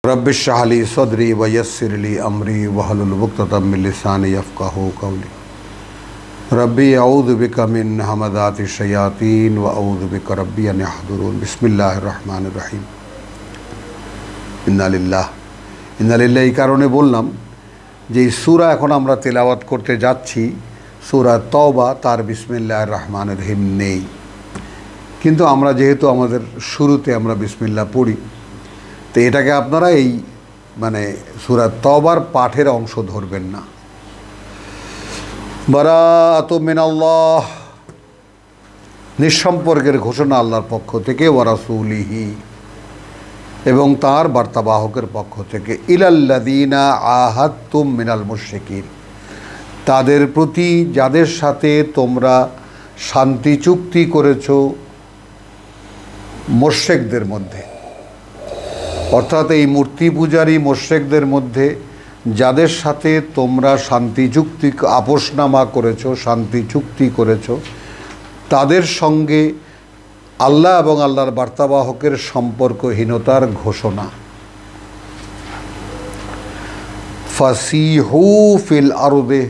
रब्बिश्रह ली सदरी वयस्सिर ली अमरी वहलुल उक़दतम मिन लिसानी यफ़क़हू क़ौली। रब्बी अऊज़ु बिका मिन हमज़ातिश शयातीन व अऊज़ु बिका रब्बी अन यहज़ुरून। बिस्मिल्लाहिर रहमानिर रहीम। इन्ना लिल्लाह এই কারণে বললাম যে এই সূরা এখন আমরা তেলাওয়াত করতে যাচ্ছি, সূরা তওবা, তার বিসমিল্লাহির রহমানির রহিম নেই। কিন্তু আমরা যেহেতু আমাদের শুরুতে আমরা বিসমিল্লাহ পড়ি, তো এটাকে আপনারা এই সূরা তওবার পাঠের অংশ ধরবেন না। বারাআতু মিনাল্লাহ, নিঃসম্পর্কের ঘোষণা আল্লাহর পক্ষ থেকে, ওয়া রাসূলিহি, এবং তার বার্তাবাহকের পক্ষ থেকে, ইলাল্লাযীনা আহাদতুম মিনাল মুশরিকিন, তাদের প্রতি যাদের সাথে তোমরা শান্তি চুক্তি করেছো মুশরিকদের মধ্যে, অর্থাৎ এই মূর্তি পূজারী মুশরিকদের মধ্যে যাদের সাথে তোমরা শান্তি চুক্তি আপোসনামা করেছো, শান্তি চুক্তি করেছো, তাদের সঙ্গে আল্লাহ এবং আল্লাহর বার্তাবাহকের সম্পর্কহীনতার ঘোষণা। ফাসিহু ফিল আরদে,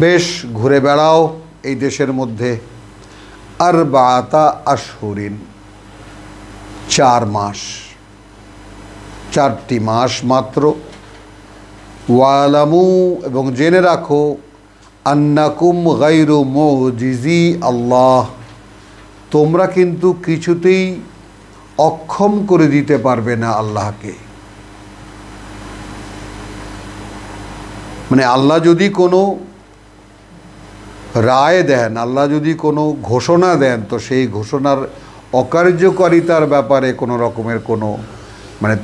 বেশ ঘুরে বেড়াও এই দেশের মধ্যে, আরবাআতা আশহুরিন, 4 মাস, 4টি মাস মাত্র। ওয়ালামু, এবং জেনে রাখো, আন্নাকুম গায়রু মুজিজি আল্লাহ, তোমরা কিন্তু কিছুতেই অক্ষম করে দিতে পারবে না আল্লাহকে। আল্লাহ যদি কোনো রায় দেন, আল্লাহ যদি কোনো ঘোষণা দেন, তো সেই ঘোষণার অকার্যকারিতার ব্যাপারে কোনো রকমের কোনো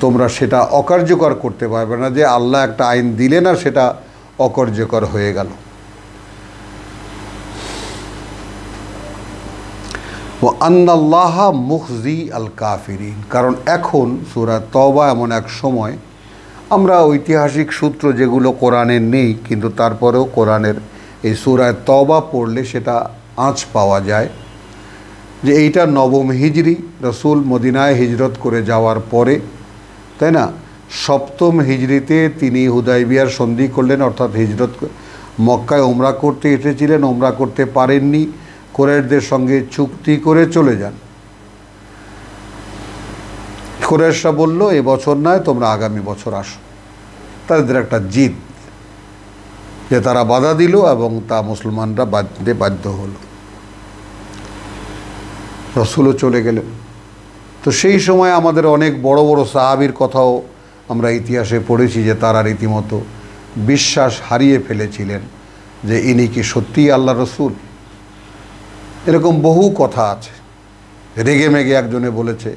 তোমরা সেটা অকার্যকর করতে পারবে না, যে আল্লাহ একটা আইন দিলেন আর সেটা অকার্যকর হয়ে গেল। ওয়া আন্নাল্লাহা মুখজি আল কাফিরিন, কারণ এখন সূরা তওবা এমন এক সময়, আমরা ঐতিহাসিক সূত্র যেগুলো কোরআনের নেই, কিন্তু তারপরেও কোরআনের এই সূরা তওবা পড়লে সেটা আঁচ পাওয়া যায় যে এইটা 9ম হিজরি, রসুল মদিনায় হিজরত করে যাওয়ার পরে, তাই না? 7ম হিজরিতে তিনি হুদাইবিয়ার সন্ধি করলেন, অর্থাৎ হিজরত মক্কায় ওমরা করতে এসেছিলেন, ওমরা করতে পারেননি, কুরাইশদের সঙ্গে চুক্তি করে চলে যান। কুরাইশরা বলল, এবছর নয়, তোমরা আগামী বছর আসো। তাদের একটা জিদ, যে তারা বাধা দিল এবং তা মুসলমানরা বাঁধতে বাধ্য হলো। রসুলও চলে গেলেন। তো সেই সময় আমাদের অনেক বড় বড় সাহাবীর কথাও আমরা ইতিহাসে পড়েছি যে তারা রীতিমতো বিশ্বাস হারিয়ে ফেলেছিলেন যে ইনি কি সত্যিই আল্লাহ রসুল। এরকম বহু কথা আছে। রেগে মেগে একজনে বলেছে,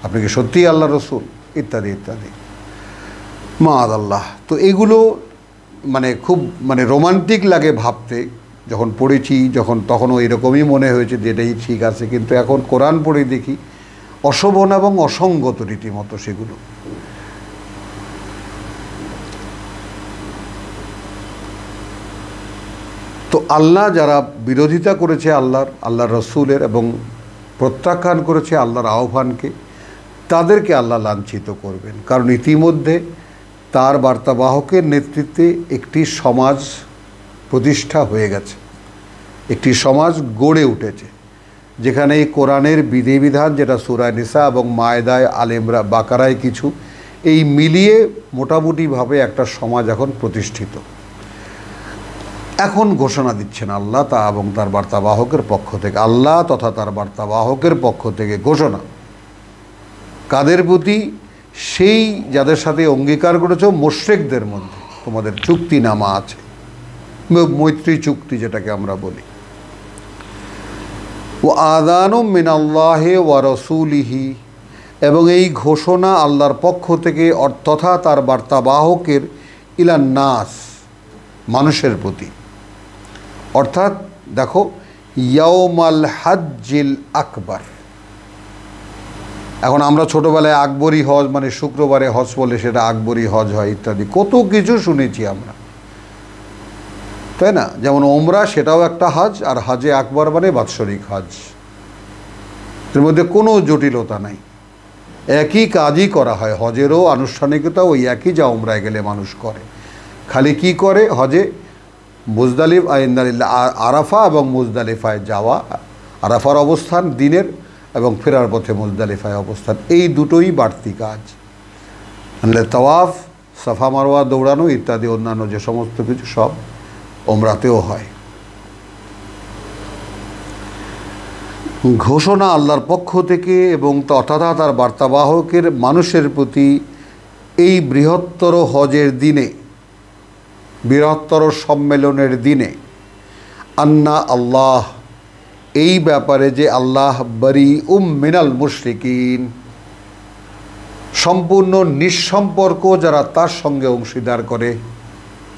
আপনি কি সত্যিই আল্লাহ রসুল, ইত্যাদি ইত্যাদি। মাআযাল্লাহ। তো এগুলো খুব রোমান্টিক লাগে ভাবতে, যখন পড়েছি, তখনও এরকমই মনে হয়েছে যে এটাই ঠিক আছে। কিন্তু এখন কোরআন পড়ে দেখি অশোভন এবং অসঙ্গত রীতিমতো সেগুলো। তো আল্লাহ যারা বিরোধিতা করেছে আল্লাহর রসুলের এবং প্রত্যাখ্যান করেছে আল্লাহর আহ্বানকে, তাদেরকে আল্লাহ লাঞ্ছিত করবেন। কারণ ইতিমধ্যে তার বার্তাবাহকের নেতৃত্বে একটি সমাজ প্রতিষ্ঠা হয়ে গেছে, একটি সমাজ গড়ে উঠেছে, যেখানে এই কোরআনের বিধিবিধান, যেটা সূরা নিসা এবং মায়েদায়, আলে ইমরান, বাকারায় কিছু, এই মিলিয়ে মোটামুটিভাবে একটা সমাজ এখন প্রতিষ্ঠিত। এখন ঘোষণা দিচ্ছেন আল্লাহ তা এবং তার বার্তাবাহকের পক্ষ থেকে, আল্লাহ তথা তার বার্তাবাহকের পক্ষ থেকে ঘোষণা। কাদের প্রতি? সেই যাদের সাথে অঙ্গীকার করেছো মুশরিকদের মধ্যে তোমাদের চুক্তিনামা আছে, মৈত্রী চুক্তি যেটাকে আমরা বলি। ও আযানুম মিনাল্লাহি ওয়া রাসূলিহি, এবং এই ঘোষণা আল্লাহর পক্ষ থেকে তথা তার বার্তাবাহকের, ইলান নাস, মানুষের প্রতি। অর্থাৎ দেখো, ইয়াউমাল হাজ্জিল আকবার। এখন আমরা ছোটোবেলায় আকবরী হজ, শুক্রবারে হজ বলে সেটা আকবরী হজ হয় ইত্যাদি, কত কিছু শুনেছি আমরা, তাই না? যেমন ওমরা, সেটাও একটা হজ, আর হজে আকবর বাৎসরিক হজ, এর মধ্যে কোনো জটিলতা নাই। একই কাজই করা হয়, হজেরও আনুষ্ঠানিকতা ওই একই যা উমরায় গেলে মানুষ করে। খালি কি করে হজে আরাফা এবং মুজদালিফায় যাওয়া, আরাফার অবস্থান দিনের এবং ফেরার পথে মুজদালিফায় অবস্থান, এই দুটোই বাড়তি কাজ। তাওয়াফ, সাফা মারওয়া দৌড়ানো ইত্যাদি অন্যান্য যে সমস্ত কিছু সব ওমরাতেও হয়। ঘোষণা আল্লাহর পক্ষ থেকে এবং তথা তার বার্তাবাহকের মানুষের প্রতি এই বৃহত্তর হজের দিনে, বৃহত্তর সম্মেলনের দিনে, আন্না আল্লাহ, এই ব্যাপারে যে আল্লাহ বারি মিনাল মুশরিকিন, সম্পূর্ণ নিঃসম্পর্ক যারা তার সঙ্গে অংশীদার করে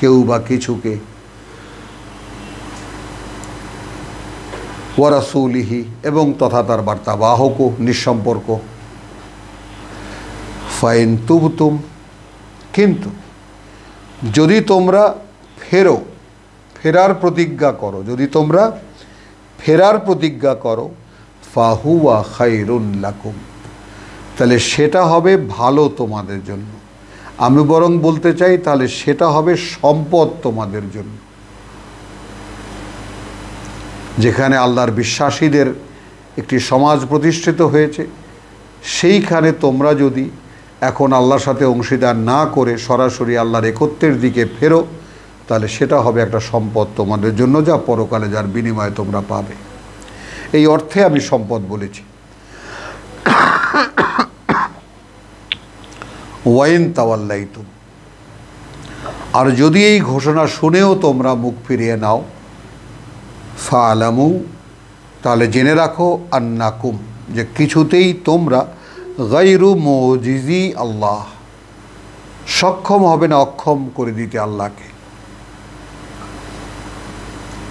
কেউ বা কিছুকে, ওয়া রাসূলিহি, এবং তথা তার বার্তাবাহকও নিঃসম্পর্ক। ফাইন তুবতুম, কিন্তু যদি তোমরা ফেরার প্রতিজ্ঞা করো, যদি তোমরা ফেরার প্রতিজ্ঞা করো, ফাহুয়া খায়রুন লাকুম, তাহলে সেটা হবে ভালো তোমাদের জন্য। আমি বরং বলতে চাই তাহলে সেটা হবে সম্পদ তোমাদের জন্য। যেখানে আল্লাহর বিশ্বাসীদের একটি সমাজ প্রতিষ্ঠিত হয়েছে, সেইখানে তোমরা যদি এখন আল্লাহর সাথে অংশীদার না করে সরাসরি আল্লাহর একত্বের দিকে ফেরো, তাহলে সেটা হবে একটা সম্পদ তোমাদের জন্য, যা পরকালে যার বিনিময়ে তোমরা পাবে। এই অর্থে আমি সম্পদ বলেছি। ওয়াইন তাওয়াল্লাইতুম, আর যদি এই ঘোষণা শুনেও তোমরা মুখ ফিরিয়ে নাও, ফাআলামু, তাহলে জেনে রাখো, আন্নাকুম, যে কিছুতেই তোমরা গায়রু মুজিজি আল্লাহ, সক্ষম হবে না অক্ষম করে দিতে আল্লাহকে।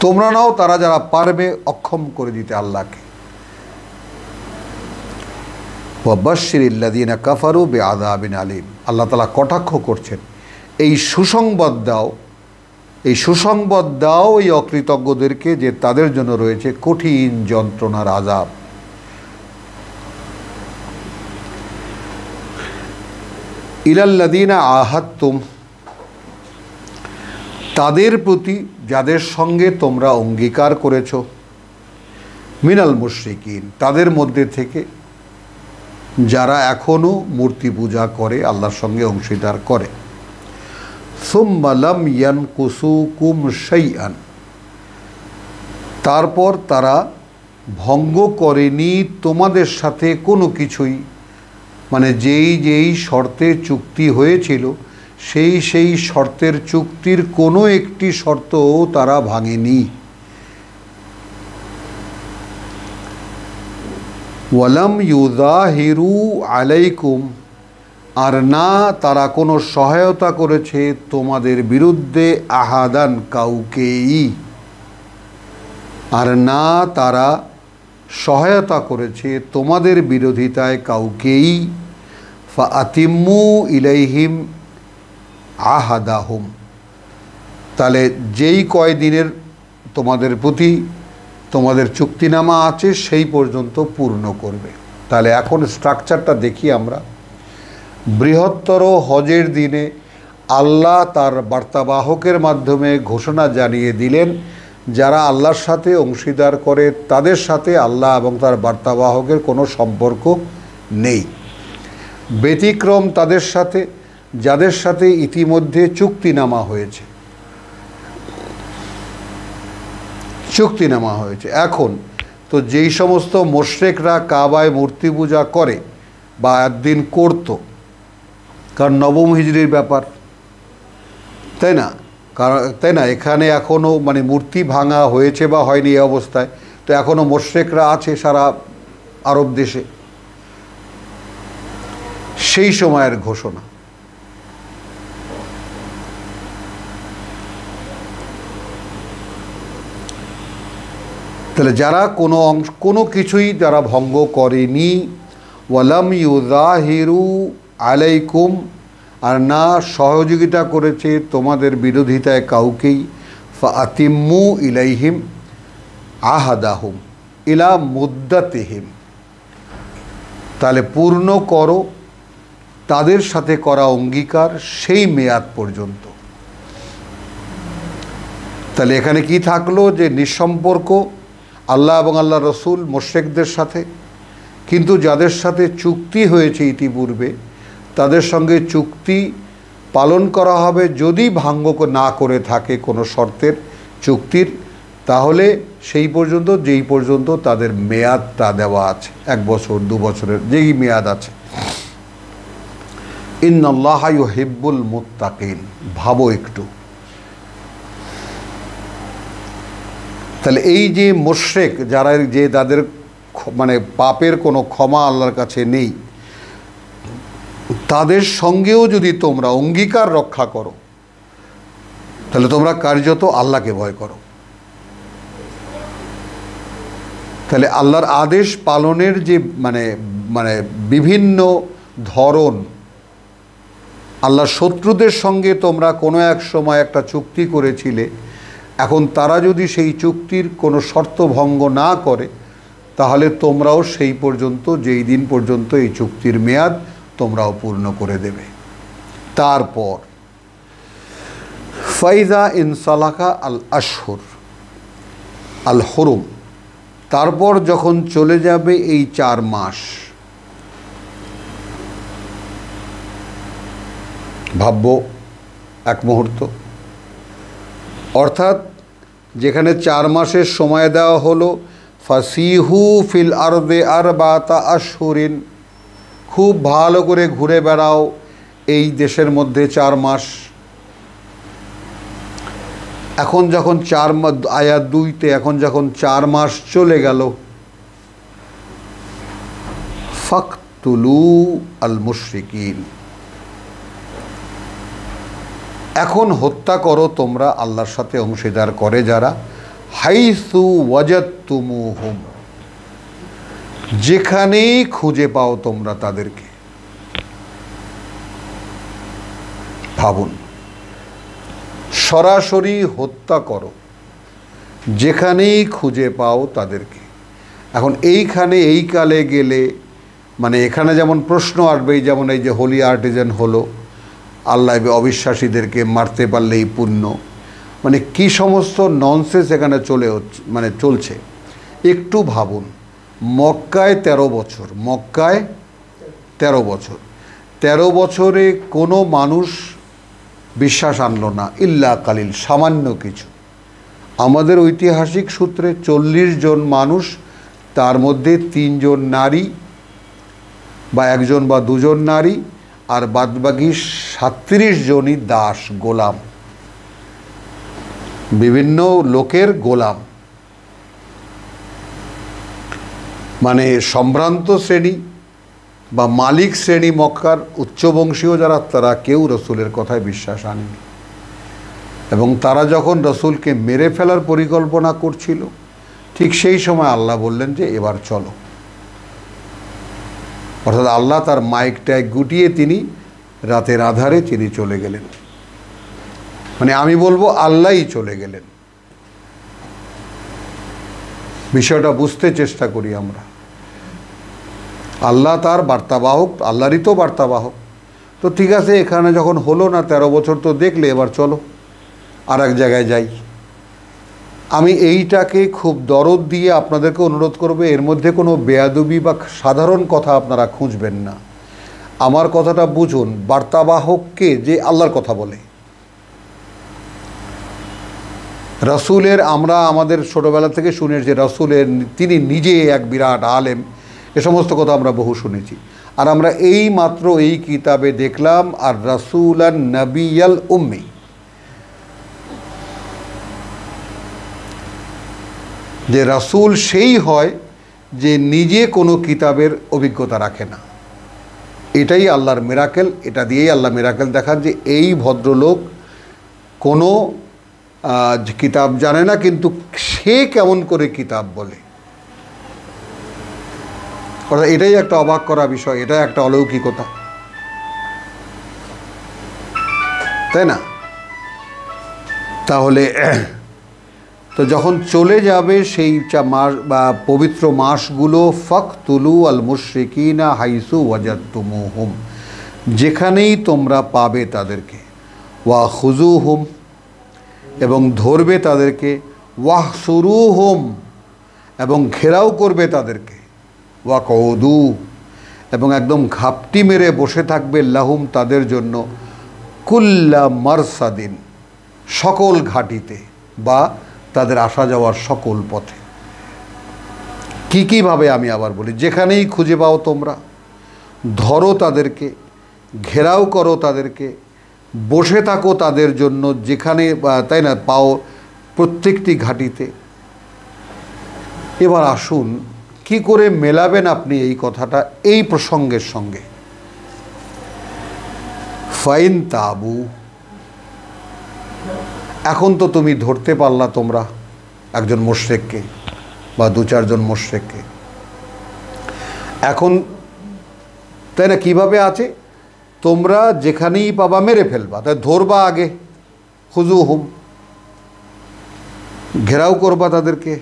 তোমরা নাও, তারা যারা পারবে অক্ষম করে দিতে আল্লাহকে। ওয়া বাশশিরিল্লাযীনা কাফারু বিআযাবিন আলীম, আল্লাহ তাআলা কটাক্ষ করছেন, এই সুসংবাদ দাও, এই সুসংবাদ দাও এই অকৃতজ্ঞদেরকে, যে তাদের জন্য রয়েছে কঠিন যন্ত্রণার আযাব। ইলাল্লাযীনা আহাদতুম, তাদের প্রতি যাদের সঙ্গে তোমরা অঙ্গীকার করেছ, মিনাল মুশরিকিন, তাদের মধ্যে থেকে যারা এখনও মূর্তি পূজা করে, আল্লাহর সঙ্গে অংশীদার করে। সুম্মা লাম ইয়ানকুসুকুম শাইআন, তারপর তারা ভঙ্গ করেনি তোমাদের সাথে কোনো কিছুই, মানে যেই শর্তে চুক্তি হয়েছিল সেই শর্তের চুক্তির কোনো একটি শর্তও তারা ভাঙেনি। ওয়ালাম ইউযাহিরু আলাইকুম, আর না তারা কোনো সহায়তা করেছে তোমাদের বিরুদ্ধে, আহাদান, কাউকেই, আর না তারা সহায়তা করেছে তোমাদের বিরোধিতায় কাউকেই। ফাআতিম্মু ইলাইহিম আহাদাহুম, তাহলে যেই কয়দিনের তোমাদের প্রতি তোমাদের চুক্তিনামা আছে সেই পর্যন্ত পূর্ণ করবে। তাহলে এখন স্ট্রাকচারটা দেখি আমরা। বৃহত্তর হজের দিনে আল্লাহ তার বার্তাবাহকের মাধ্যমে ঘোষণা জানিয়ে দিলেন, যারা আল্লাহর সাথে অংশীদার করে তাদের সাথে আল্লাহ এবং তার বার্তাবাহকের কোনো সম্পর্ক নেই। ব্যতিক্রম তাদের সাথে, যাদের সাথে ইতিমধ্যে চুক্তিনামা হয়েছে, চুক্তিনামা হয়েছে। এখন তো যেই সমস্ত মুশরিকরা কাবায় মূর্তি পূজা করে বা একদিন করত, কারণ নবম হিজরির ব্যাপার, তাই না, এখানে এখনও মানে মূর্তি ভাঙা হয়েছে বা হয়নি এই অবস্থায়, তো এখনও মুশরিকরা আছে সারা আরব দেশে। সেই সময়ের ঘোষণা। তাহলে যারা কোনো কিছুই যারা ভঙ্গ করেনি, ওয়ালাম ইউযাহিরু আলাইকুম, আর না সহযোগিতা করেছে তোমাদের বিরোধিতায় কাউকেই, ফাআতিম্মু ইলাইহিম আহাদাহুম ইলা মুদ্দাতিহিম, তাহলে পূর্ণ করো তাদের সাথে করা অঙ্গীকার সেই মেয়াদ পর্যন্ত। তাহলে এখানে কি থাকলো, যে নিঃসম্পর্ক আল্লাহ এবং আল্লাহ রসুল মুশরিকদের সাথে, কিন্তু যাদের সাথে চুক্তি হয়েছে ইতিপূর্বে তাদের সঙ্গে চুক্তি পালন করা হবে। যদি ভাঙ্গ না করে থাকে কোনো শর্তের চুক্তির, তাহলে সেই পর্যন্ত, যেই পর্যন্ত তাদের মেয়াদটা দেওয়া আছে, 1 বছর 2 বছরের যেই মেয়াদ আছে। ইন্নাল্লাহা ইউহিব্বুল মুত্তাকিন। ভাবো একটু, তাহলে এই যে মুশরিক যারা, যে তাদের মানে পাপের কোনো ক্ষমা আল্লাহর কাছে নেই, তাদের সঙ্গেও যদি তোমরা অঙ্গীকার রক্ষা করো, তাহলে তোমরা কার্যত আল্লাহকে ভয় করো। তাহলে আল্লাহর আদেশ পালনের যে মানে বিভিন্ন ধরন, আল্লাহর শত্রুদের সঙ্গে তোমরা কোনো এক সময় একটা চুক্তি করেছিলে, এখন তারা যদি সেই চুক্তির কোনো শর্ত ভঙ্গ না করে, তাহলে তোমরাও সেই পর্যন্ত, যেই দিন পর্যন্ত এই চুক্তির মেয়াদ, তোমরাও পূর্ণ করে দেবে। তারপর ফাইজা ইনসালাকা আল আশহুর আল হুরুম, তারপর যখন চলে যাবে এই 4 মাস, ভাববো এক মুহূর্ত, অর্থাৎ যেখানে 4 মাসের সময় দেওয়া হলো, ফাসিহু ফিল আরদে আরবাতা আশহুরিন, খুব ভালো করে ঘুরে বেড়াও এই দেশের মধ্যে 4 মাস। এখন যখন আয়াত 2-তে এখন যখন 4 মাস চলে গেল, ফাকতুলু আল মুশরিকিন, এখন হত্যা করো তোমরা আল্লাহর সাথে অংশীদার করে যারা, হাইসু ওয়াজাদতুমুহুম, যেখানেই খুঁজে পাও তোমরা তাদেরকে। ভাবুন, সরাসরি হত্যা করো যেখানেই খুঁজে পাও তাদেরকে। এখন এইখানে এই কালে গেলে মানে এখানে যেমন প্রশ্ন আসবেই, যেমন এই যে হোলি আর্টিজান হলো, আল্লাহ অবিশ্বাসীদেরকে মারতে পারলেই পুণ্য, মানে কি সমস্ত ননসেন্স এখানে চলছে। একটু ভাবুন, মক্কায় 13 বছর, মক্কায় 13 বছর, 13 বছরে কোনো মানুষ বিশ্বাস আনলো না, ইল্লা কালিল, সামান্য কিছু। আমাদের ঐতিহাসিক সূত্রে 40 জন মানুষ, তার মধ্যে 3 জন নারী বা 1 জন বা 2 জন নারী, আর বাদবাকি 37 জনই দাস, গোলাম, বিভিন্ন লোকের গোলাম, মানে সম্ভ্রান্ত শ্রেণী বা মালিক শ্রেণী মক্কার উচ্চবংশীয় যারা, তারা কেউ রসুলের কথায় বিশ্বাস আনেনি। এবং তারা যখন রসুলকে মেরে ফেলার পরিকল্পনা করছিল, ঠিক সেই সময় আল্লাহ বললেন যে এবার চলো। অর্থাৎ আল্লাহ তার মাইক ট্যাগ গুটিয়ে তিনি রাতের আধারে তিনি চলে গেলেন, মানে আমি বলবো আল্লাহই চলে গেলেন। বিষয়টা বুঝতে চেষ্টা করি আমরা। আল্লাহ তার বার্তাবাহক, আল্লাহরই তো বার্তাবাহক। তো ঠিক আছে, এখানে যখন হলো না 13 বছর, তো দেখলে এবার চলো আর এক জায়গায় যাই। আমি এইটাকে খুব দরদ দিয়ে আপনাদেরকে অনুরোধ করব, এর মধ্যে কোনো বেয়াদবি বা সাধারণ কথা আপনারা খুঁজবেন না। আমার কথাটা বুঝুন, বার্তাবাহককে যে আল্লাহর কথা বলে, রসুলের, আমরা আমাদের ছোটোবেলা থেকে শুনে যে রসুলের তিনি নিজে এক বিরাট আলেম, এ সমস্ত কথা আমরা বহু শুনেছি। আর আমরা এই মাত্র এই কিতাবে দেখলাম, আর রাসূলান নবিয়াল উম্মি, যে রাসূল সেই হয় যে নিজে কোনো কিতাবের অভিজ্ঞতা রাখে না। এটাই আল্লাহর মিরাকেল। এটা দিয়েই আল্লাহ মিরাকেল দেখান যে এই ভদ্রলোক কোনো কিতাব জানে না, কিন্তু সে কেমন করে কিতাব বলে। অর্থাৎ এটাই একটা অবাক করা বিষয়, এটা একটা অলৌকিকতা, তাই না? তাহলে তো যখন চলে যাবে সেই মাস বা পবিত্র মাসগুলো, ফাকতুলু আল মুশরিকিনা হাইসু ওয়াজাদতুমুহুম, যেখানেই তোমরা পাবে তাদেরকে, ওয়া খুজুহুম, এবং ধরবে তাদেরকে, ওয়াহসুরুহুম, এবং ঘেরাও করবে তাদেরকে, ওয়া কউদু, এবং একদম ঘাপটি মেরে বসে থাকবে, লাহুম, তাদের জন্য, কুল্লা মারসাদিন, সকল ঘাটিতে বা তাদের আসা যাওয়ার সকল পথে। কীভাবে আমি আবার বলি, যেখানেই খুঁজে পাও তোমরা ধরো তাদেরকে, ঘেরাও করো তাদেরকে, বসে থাকো তাদের জন্য যেখানে, তাই না, পাও প্রত্যেকটি ঘাটিতে। এবার আসুন কি করে মেলাবেন আপনি এই কথাটা এই প্রসঙ্গের সঙ্গে। ফাইন তাবু, এখন তো তুমি ধরতে পারলা তোমরা একজন মুশরিককে বা দু চারজন মুশরিককে, এখন তাই না কিভাবে আছে, তোমরা যেখানেই পাবা মেরে ফেলবা, তাই ধরবা আগে, খুজুহুম, ঘেরাও করবা তাদেরকে,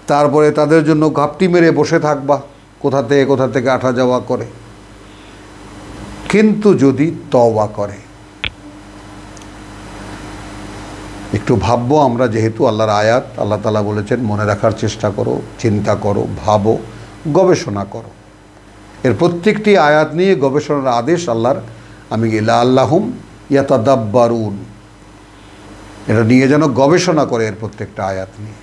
তারপরে তাদের জন্য ঘাপটি মেরে বসে থাকবা কোথা থেকে আসা যাওয়া করে। কিন্তু যদি তওবা করে, একটু ভাববো আমরা, যেহেতু আল্লাহর আয়াত, আল্লাহ তাআলা বলেছেন মনে রাখার চেষ্টা করো, চিন্তা করো, ভাবো, গবেষণা করো। এর প্রত্যেকটি আয়াত নিয়ে গবেষণার আদেশ আল্লাহর। আমি লাআল্লাহুম ইয়াতাদাব্বারুন, এটা নিয়ে যেন গবেষণা করে এর প্রত্যেকটা আয়াত নিয়ে।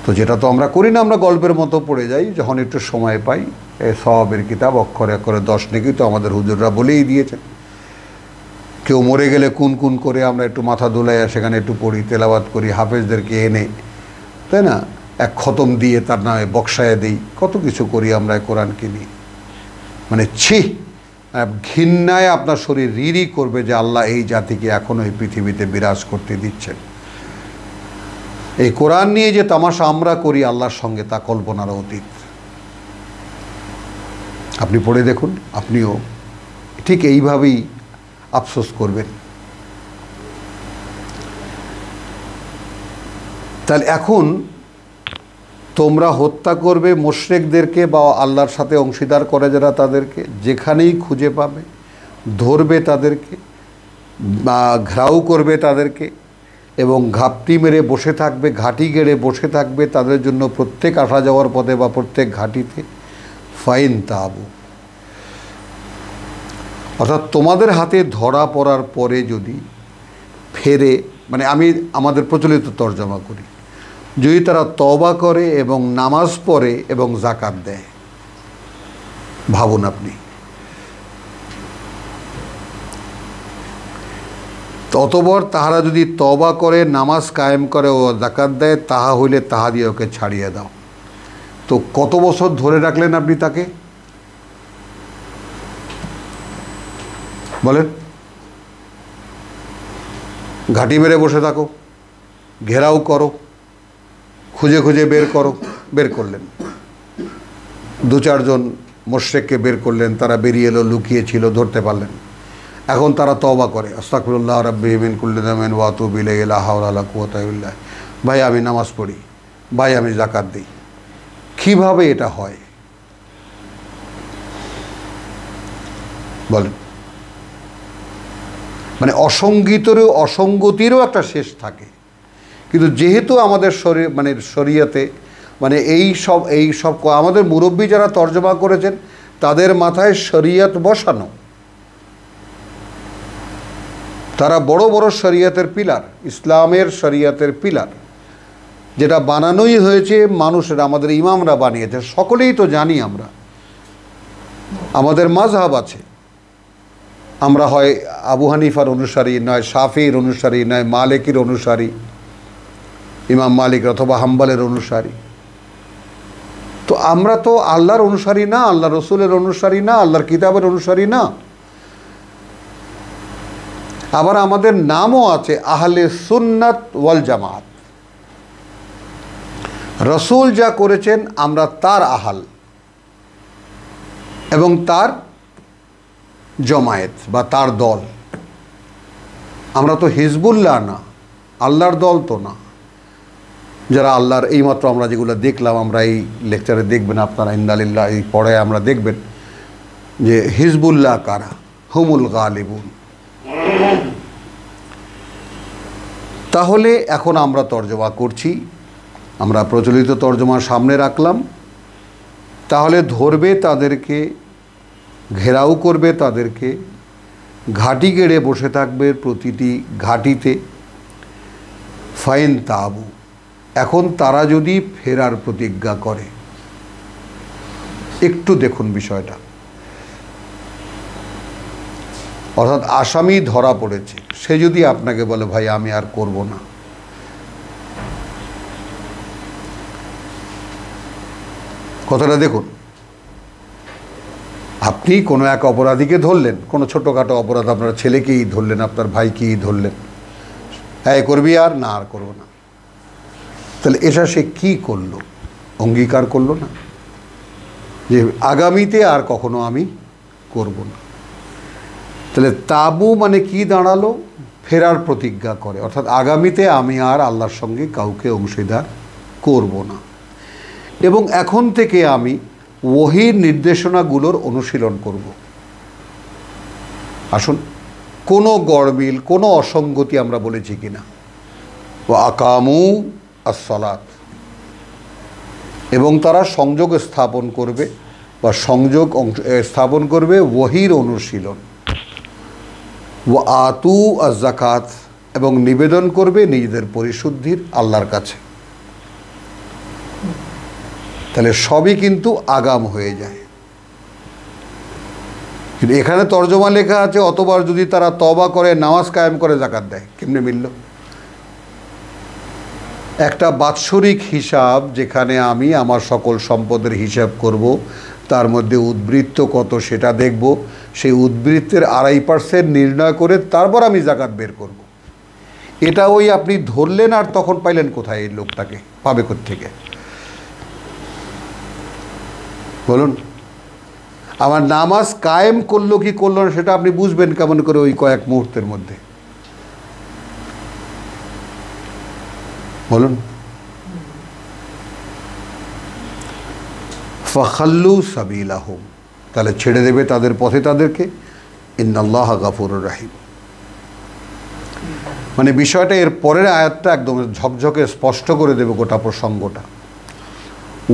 তো যেটা তো আমরা করি না, আমরা গল্পের মতো পড়ে যাই যখন একটু সময় পাই। এই সওয়াবের কিতাব, অক্ষরে অক্ষরে 10 নেকি তো আমাদের হুজুররা বলেই দিয়েছেন। কেউ মরে গেলে কুন করে আমরা একটু মাথা দোলাইয়া সেখানে একটু পড়ি, তেলাওয়াত করি, হাফেজদেরকে এনে, তাই না, এক খতম দিয়ে তার নামে বক্সায় দিই, কত কিছু করি আমরা কোরআনকে নিয়ে। মানে ঘৃণায় আপনার শরীর রিরি করবে যে আল্লাহ এই জাতিকে এখনও এই পৃথিবীতে বিরাজ করতে দিচ্ছেন। এই কোরআন নিয়ে যে তামাশা আমরা করি আল্লাহর সঙ্গে, তা কল্পনার অতীত। আপনি পড়ে দেখুন, আপনিও ঠিক এইভাবেই আফসোস করবেন। তাহলে এখন তোমরা হত্যা করবে মুশরিকদেরকে বা আল্লাহর সাথে অংশীদার করে যারা, তাদেরকে যেখানেই খুঁজে পাবে, ধরবে তাদেরকে বা ঘেরাও করবে তাদেরকে, এবং ঘাপটি মেরে বসে থাকবে, ঘাঁটি গেড়ে বসে থাকবে তাদের জন্য প্রত্যেক আসা যাওয়ার পথে বা প্রত্যেক ঘাঁটিতে। ফাইন তাবু, অর্থাৎ তোমাদের হাতে ধরা পড়ার পরে যদি ফেরে, মানে আমি আমাদের প্রচলিত তর্জমা করি, যদি তারা তওবা করে এবং নামাজ পড়ে এবং যাকাত দেয়। ভাবুন আপনি, অতঃপর তাহারা যদি তওবা করে, নামাজ কায়েম করে ও যাকাত দেয়, তাহা হইলে তাহা দিয়ে ওকে ছাড়িয়ে দাও। তো কত বছর ধরে রাখলেন আপনি তাকে, বলেন? ঘাঁটি মেরে বসে থাকো, ঘেরাও করো, খুঁজে খুঁজে বের করলেন। দু চারজন মুশরিককে বের করলেন, তারা বেরিয়ে এলো, লুকিয়েছিল, ধরতে পারলেন। এখন তারা তওবা করে, আস্তাগফিরুল্লাহ রাব্বি মিন কুল্লি যামিন ওয়া আতুবু ইলাইহি লা হাওলা ওয়ালা কুওয়াতা ইল্লা বিল্লাহ। ভাই আমি নামাজ পড়ি, ভাই আমি যাকাত দিই। কিভাবে এটা হয় বলেন? মানে অসঙ্গতিরও একটা শেষ থাকে। কিন্তু যেহেতু আমাদের শরীয়তে এই সব আমাদের মুরব্বী যারা তর্জমা করেছেন তাদের মাথায় শরীয়ত বসানো, তারা বড় বড় শরীয়তের পিলার, ইসলামের শরীয়তের পিলার, যেটা বানানোই হয়েছে মানুষের, আমাদের ইমামরা বানিয়েছে। সকলেই তো জানি আমরা, আমাদের মাযহাব আছে, আমরা হয় আবু হানিফার অনুসারী, নয় শাফির অনুসারী, নয় মালিকির অনুসারী, ইমাম মালিক অথবা হাম্বলের অনুসারী। তো আমরা তো আল্লাহর অনুসারী না, আল্লাহ রসুলের অনুসারী না, আল্লাহর কিতাবের অনুসারী না। আবার আমাদের নামও আছে আহলে সুন্নাত ওয়াল জামাত। রসুল যা করেছেন আমরা তার আহাল এবং তার জমায়েত বা তার দল। আমরা তো হিজবুল্লাহ না, আল্লাহর দল তো না। যারা আল্লাহর, এইমাত্র আমরা যেগুলো দেখলাম, আমরা এই লেকচারে দেখবেন আপনারা, ইন্নালিল্লাহ এই পড়ায় আমরা দেখবেন যে হিজবুল্লাহ কারা, হুমুল গালিবুন। তাহলে এখন আমরা তর্জমা করছি, আমরা প্রচলিত তর্জমা সামনে রাখলাম। তাহলে ধরবে তাদেরকে, ঘেরাও করবে তাদেরকে, ঘাঁটি গেড়ে বসে থাকবে প্রতিটি ঘাঁটিতে। ফাইন তাবু, এখন তারা যদি ফেরার প্রতিজ্ঞা করে, একটু দেখুন বিষয়টা। অর্থাৎ আসামি ধরা পড়েছে, সে যদি আপনাকে বলে ভাই আমি আর করব না, কথাটা দেখুন। আপনি কোনো এক অপরাধীকে ধরলেন, কোনো ছোটোখাটো অপরাধ, আপনার ছেলেকেই ধরলেন, আপনার ভাইকেই ধরলেন, হ্যাঁ করবি আর না, আর করবো না। তাহলে এটা সে কী করলো? অঙ্গীকার করলো না যে আগামীতে আর কখনো আমি করব না। তাহলে তাবু মানে কি দাঁড়ালো? ফেরার প্রতিজ্ঞা করে, অর্থাৎ আগামীতে আমি আর আল্লাহর সঙ্গে কাউকে অংশীদার করব না, এবং এখন থেকে আমি ওহীর নির্দেশনাগুলোর অনুশীলন করব। আসুন, কোনো গড়মিল, কোনো অসঙ্গতি আমরা বলেছি কিনা? ও আকামু আসসালাত, এবং তারা সংযোগ স্থাপন করবে বা সংযোগ স্থাপন করবে ওহীর অনুশীলন। ও আতু আজ-যাকাত, এবং নিবেদন করবে নিজেদের পরিশুদ্ধির আল্লাহর কাছে। তাহলে সবই কিন্তু আগাম হয়ে যায়। কিন্তু এখানে তর্জমা লেখা আছে অতবার যদি তারা তওবা করে, নামাজ কায়েম করে, যাকাত দেয়, কেমনে মিলল? একটা বাৎসরিক হিসাব, যেখানে আমি আমার সকল সম্পদের হিসাব করব, তার মধ্যে উদ্বৃত্ত কত সেটা দেখব, সেই উদ্বৃত্তের 2.5% নির্ণয় করে তারপর আমি যাকাত বের করব। এটা ওই আপনি ধরলেন আর তখন পাইলেন কোথায়? এই লোকটাকে পাবে কোত্থেকে বলুন? আমার নামাজ কায়েম করলো কি করলো না সেটা আপনি বুঝবেন কেমন করে? ওই কয়েক মুহূর্তের মধ্যে বলুন। ফাখাল্লু সাবিলাহুম, তাহলে ছেড়ে দেবে তাদের পথে তাদেরকে। ইন্নাল্লাহ গাফুরুর রাহিম, মানে বিষয়টা এর পরের আয়াতটা একদম ঝকঝকে স্পষ্ট করে দেবে গোটা প্রসঙ্গটা।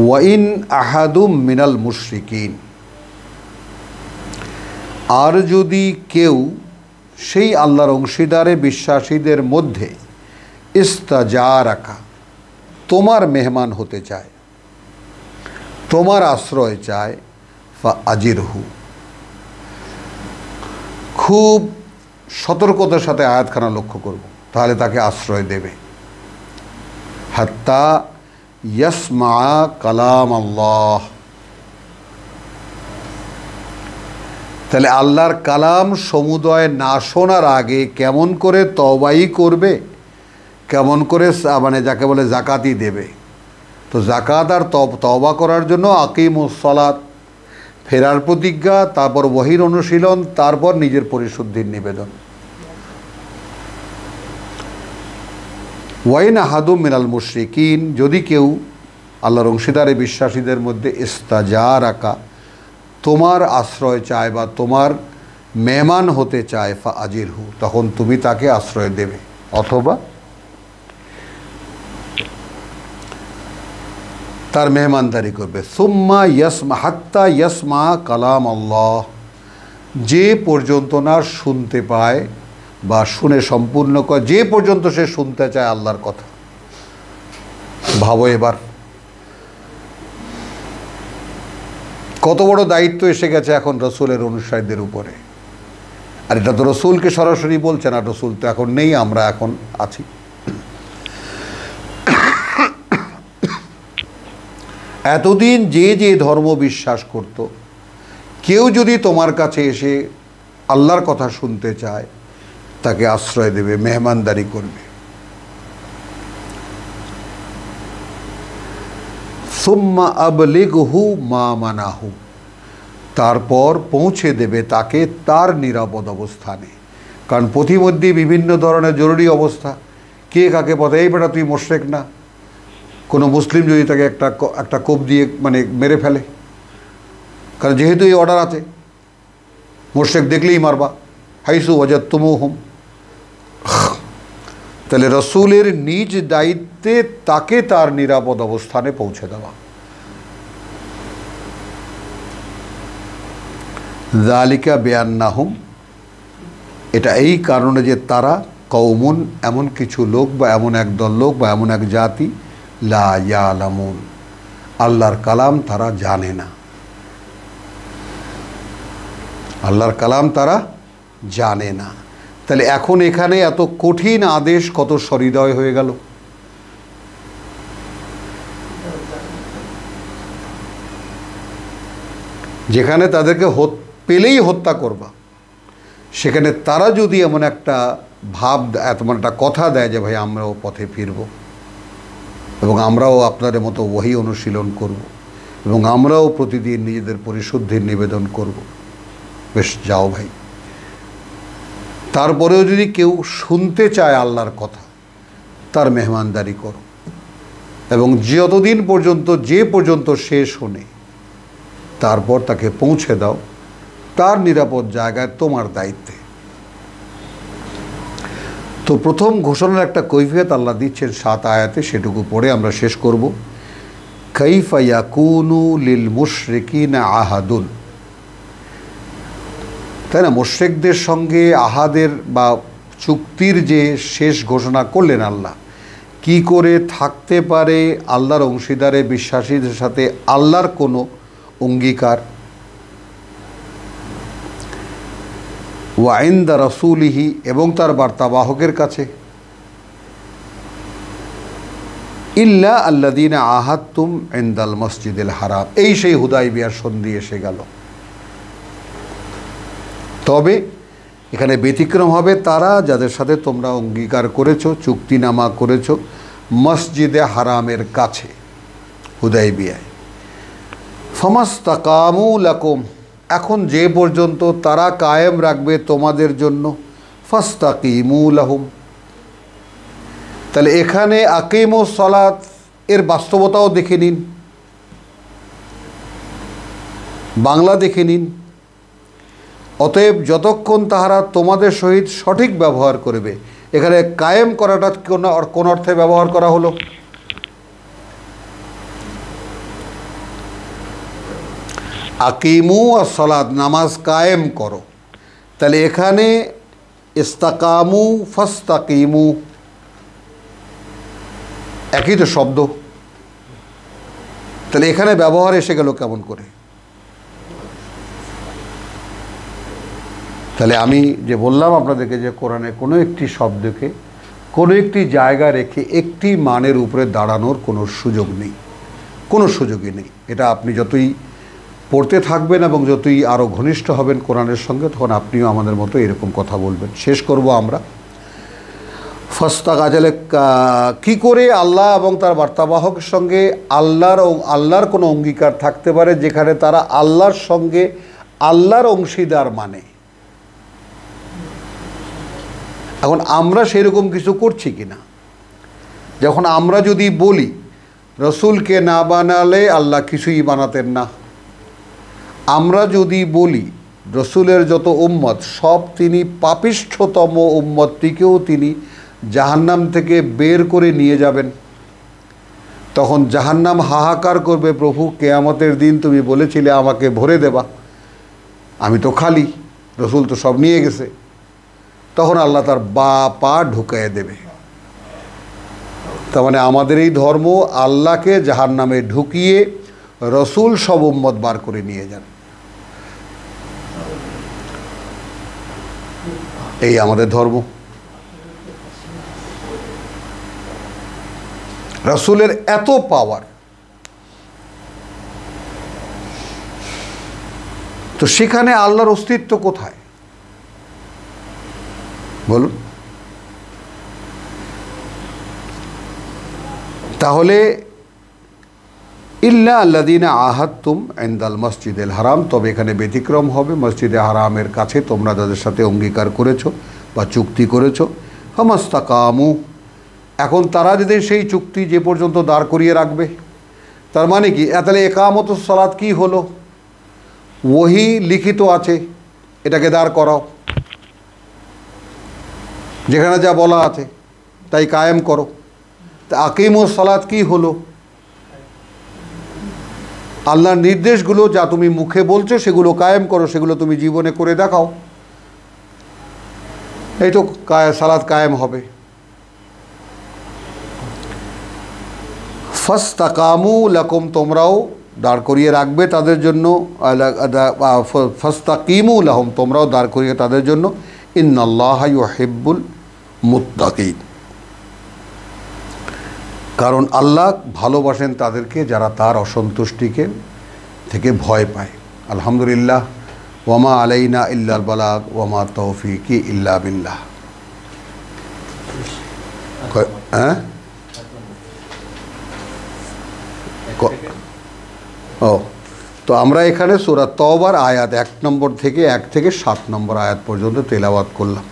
ওয়াইন আহাদুম মিনাল মুশরিকিন, আর যদি কেউ সেই আল্লাহর অংশীদারে বিশ্বাসীদের মধ্যে ইস্তাজারাকা, তোমার মেহমান হতে চায়, তোমার আশ্রয় চায়, ফা আজিরহু, খুব সতর্কতার সাথে আয়াতখানা লক্ষ্য করব, তাহলে তাকে আশ্রয় দেবে। হাত্তা ইয়াসমা কালাম আল্লাহ, তাহলে আল্লাহর কালাম সমুদয় না শোনার আগে কেমন করে তওবাই করবে, কেমন করে মানে যাকে বলে জাকাতই দেবে। তো জাকাত আর তওবা করার জন্য আকিমুস সালাত, ফেরার প্রতিজ্ঞা, তারপর ওহীর অনুশীলন, তারপর নিজের পরিশুদ্ধির নিবেদন। ওয়াইন আহাদুম মিনাল মুশরিকিন, যদি কেউ আল্লাহর অংশীদারে বিশ্বাসীদের মধ্যে ইস্তাজারাকা, তোমার আশ্রয় চায় বা তোমার মেহমান হতে চায়, ফা আজিরহু, তখন তুমি তাকে আশ্রয় দেবে, অথবা তার মেহমানদারি করবে। সুম্মা ইয়াসমা, হাত্তা ইয়াসমা কালাম আল্লাহ, যে পর্যন্ত না শুনতে পায় বা শুনে সম্পূর্ণ করে, যে পর্যন্ত সে শুনতে চায় আল্লাহর কথা। ভাবো এবার কত বড় দায়িত্ব এসে গেছে এখন রসুলের অনুসারীদের উপরে। আর এটা তো রসুলকে সরাসরি বলছে না, রসুল তো এখন নেই, আমরা এখন আছি। এতদিন যে যে ধর্ম বিশ্বাস করত, কেউ যদি তোমার কাছে এসে আল্লাহর কথা শুনতে চায়, তাকে আশ্রয় দেবে, মেহমানদারি করবে। সুম্মা আবলিগহু মা মানাহু, তারপর পৌঁছে দেবে তাকে তার নিরাপদ অবস্থানে। কারণ প্রতিমধ্যে বিভিন্ন ধরনের জরুরি অবস্থা, কে কাকে বলে, এই বেটা তুই মুশরিক না, কোনো মুসলিম যদি তাকে একটা কোপ দিয়ে মানে মেরে ফেলে, কারণ যেহেতু এই অর্ডার আছে, মুশরিক দেখলেই মারবা, হাইসু ওয়াজাদতুমুহুম। তাহলে রসুলের নিজ দায়িত্বে তাকে তার নিরাপদ অবস্থানে পৌঁছে দেওয়া। যালিকা বিআন্নাহুম, এটা এই কারণে যে তারা কওমুন, এমন কিছু লোক বা এমন একদল লোক বা এমন এক জাতি, লা ইয়ালামুন, আল্লাহর কালাম তারা জানে না। আল্লাহর কালাম তারা জানে না। তাহলে এখন এখানে এত কঠিন আদেশ কত সহৃদয় হয়ে গেল। যেখানে তাদেরকে পেলেই হত্যা করবা, সেখানে তারা যদি এমন একটা ভাব, এমন একটা কথা দেয় যে ভাই আমরাও পথে ফিরব এবং আমরাও আপনাদের মতো ওহী অনুশীলন করব এবং আমরাও প্রতিদিন নিজেদের পরিশুদ্ধির নিবেদন করব, বেশ যাও ভাই। তারপরেও যদি কেউ শুনতে চায় আল্লাহর কথা, তার মেহমানদারি করো এবং যতদিন পর্যন্ত যে পর্যন্ত সে শোনে, তারপর তাকে পৌঁছে দাও তার নিরাপদ জায়গায় তোমার দায়িত্বে। তো প্রথম ঘোষণার একটা কৈফিয়ত আল্লাহ দিচ্ছেন 7 আয়াতে, সেটুকু পড়ে আমরা শেষ করব। কাইফা ইয়াকুনু লিল মুশরিকিনা আহাদুন, তাই না? মুশরিকদের সঙ্গে আহাদের বা চুক্তির যে শেষ ঘোষণা করলেন আল্লাহ, কি করে থাকতে পারে আল্লাহর অংশীদারে বিশ্বাসীদের সাথে আল্লাহর কোনো অঙ্গীকার। ওয়া ইনদা রাসূলিহি, এবং তার বার্তাবাহকের কাছে, ইল্লা আল্লাযীনা আহাদতুম ইনদাল মসজিদিল হারাম, এই সেই হুদায়বিয়ার সন্ধি এসে গেল। তবে এখানে ব্যতিক্রম হবে তারা যাদের সাথে তোমরা অঙ্গীকার করেছো, চুক্তিনামা করেছো মসজিদে হারামের কাছে, হুদায়বিয়ায়। ফামাস্তাকামু লাকুম, এখন যে পর্যন্ত তারা কায়েম রাখবে তোমাদের জন্য, ফাস্তাকিমু লাহুম। তাহলে এখানে আকিমুস সালাত এর বাস্তবতাও দেখে নিন, বাংলা দেখে নিন। অতএব যতক্ষণ তাহারা তোমাদের সহিত সঠিক ব্যবহার করবে, এখানে কায়েম করাটা কোন অর্থে ব্যবহার করা হলো? আকিমু as-সালাত, নামাজ কায়েম করো। তাহলে এখানে ইস্তাকামু ফাস্তাকিমু একই তো শব্দ, তাহলে এখানে ব্যবহার এসে গেল কেমন করে? তাহলে আমি যে বললাম আপনাদেরকে যে কোরআনে কোনো একটি শব্দকে কোনো একটি জায়গা রেখে একটি মানের উপরে দাঁড়ানোর কোনো সুযোগ নেই, কোনো সুযোগই নেই। এটা আপনি যতই পড়তে থাকবেন এবং যতই আরও ঘনিষ্ঠ হবেন কোরআনের সঙ্গে, তখন আপনিও আমাদের মতো এরকম কথা বলবেন। শেষ করব আমরা ফাস্তাকাজালে, কী করে আল্লাহ এবং তার বার্তাবাহকের সঙ্গে আল্লাহর কোনো অঙ্গীকার থাকতে পারে যেখানে তারা আল্লাহর সঙ্গে আল্লাহর অংশীদার মানে। এখন আমরা সেরকম কিছু করছি কি না? যখন আমরা যদি বলি রসুলকে না বানালে আল্লাহ কিছুই বানাতেন না, আমরা যদি বলি রসুলের যত উম্মত সব তিনি পাপিষ্ঠতম উম্মতটিকেও তিনি জাহান্নাম থেকে বের করে নিয়ে যাবেন, তখন জাহান্নাম হাহাকার করবে, প্রভু কিয়ামতের দিন তুমি বলেছিলে আমাকে ভরে দেবা, আমি তো খালি, রসুল তো সব নিয়ে গেছে। তখন আল্লাহ তার পা ঢুকিয়ে দেবে। তার মানে আমাদের এই ধর্ম আল্লাহকে জাহান্নামে ঢুকিয়ে রসুল সব উম্মত বার করে নিয়ে যান, এই আমাদের ধর্ম। রসুলের এত পাওয়ার, তো সেখানে আল্লাহর অস্তিত্ব কোথায় বলুন? তাহলে ইল্লা আল্লাযীনা আহাদতুম ইনদাল মসজিদিল হারাম, তবে এখানে ব্যতিক্রম হবে মসজিদে হারামের কাছে তোমরা যাদের সাথে অঙ্গীকার করেছো বা চুক্তি করেছো। ফামাস্তাকামু, এখন তারা যদি সেই চুক্তি যে পর্যন্ত দাঁড় করিয়ে রাখবে, তার মানে কি তাহলে একামতুস সালাত কি হলো? ওহি লিখিত আছে, এটাকে দাঁড় করাও, যেখানে যা বলা আছে তাই কায়েম করো। তা আকিমুস সালাত কি হলো? আল্লাহর নির্দেশগুলো যা তুমি মুখে বলছো সেগুলো কায়েম করো, সেগুলো তুমি জীবনে করে দেখাও, এই তো সালাত কায়েম হবে। ফাস্তাকামু লাকুম, তোমরাও দাঁড় করিয়ে রাখবে তাদের জন্য, ফাস্তাকিমু লাহুম, তোমরাও দাঁড় করিয়ে তাদের জন্য, ইন্নাল্লাহা ইউহিব্বুল মুত্তাকিন, কারণ আল্লাহ ভালোবাসেন তাদেরকে যারা তার অসন্তুষ্টিকে থেকে ভয় পায়। আলহামদুলিল্লাহ, ওয়ামা আলাইনা ইল্লাল বালাগ ওয়ামা তৌফিকি ইল্লা বিল্লাহ। হ্যাঁ, ও তো আমরা এখানে সূরা তওবার আয়াত 1 নম্বর থেকে 1 থেকে 7 নম্বর আয়াত পর্যন্ত তেলাওয়াত করলাম।